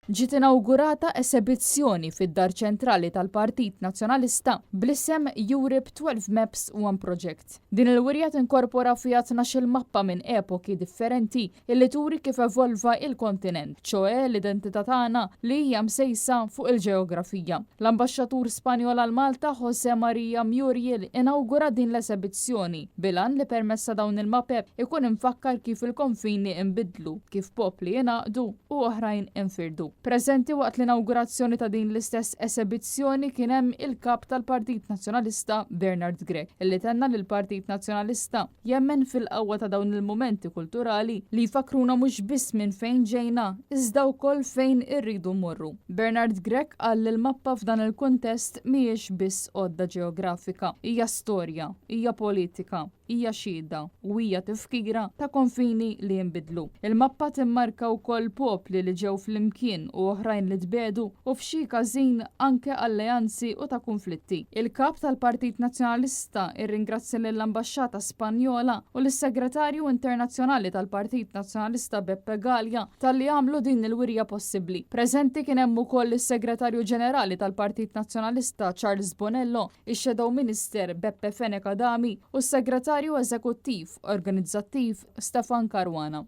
ġiet inawgurata esibizzjoni fid-Dar Ċentrali tal-Partit Nazzjonalista bl-isem Europe 12 Maps One Project. Din il-wirja tinkorpora fiha 12 mappa minn epoki differenti illi turi kif evolva il-kontinent, ċoe l-identità tagħna li hija msejsa fuq il-ġeografija. L-Ambaxxatur Spanjol għal Malta José Maria Muriel inawgura din l-esibizzjoni bilan li permessa dawn il-mapep ikun infakkar kif il-konfini inbidlu, kif popli jingħaqdu u oħrajn infirdu. Preżenti waqt l-inawgurazzjoni ta' din l-istess esibizzjoni kien hemm il-kap tal-Partit Nazzjonalista Bernard Grech, illi tenna li l-Partit Nazzjonalista jemmen fil-qawwa ta' dawn il-momenti kulturali li jfakruna mhux biss minn fejn ġejna, iżda wkoll fejn irridu mmorru. Bernard Grech qal li l-mappa f'dan il-kuntest mhijiex biss għodda ġeografika, hija storja, hija politika, hija xhieda u hija tifkira ta' konfini li jinbidlu. Il-mappa timmarka wkoll popli li ġew flimkien u oħrajn li tbedu u f'xi każin anke alleanzi u ta' konflitti. Il-kap tal-Partit Nazzjonalista irringrazzja lill-Ambaxxata Spanjola u l-Segretarju Internazzjonali tal-Partit Nazzjonalista Beppe Gallia talli għamlu din il-wirja possibbli. Preżenti kien hemm ukoll is-Segretarju Ġenerali tal-Partit Nazzjonalista Charles Bonello, ix-Shadow Minister Beppe Feneka Dami u s-Segretarju Eżekuttiv Organizzattiv Stefan Caruana.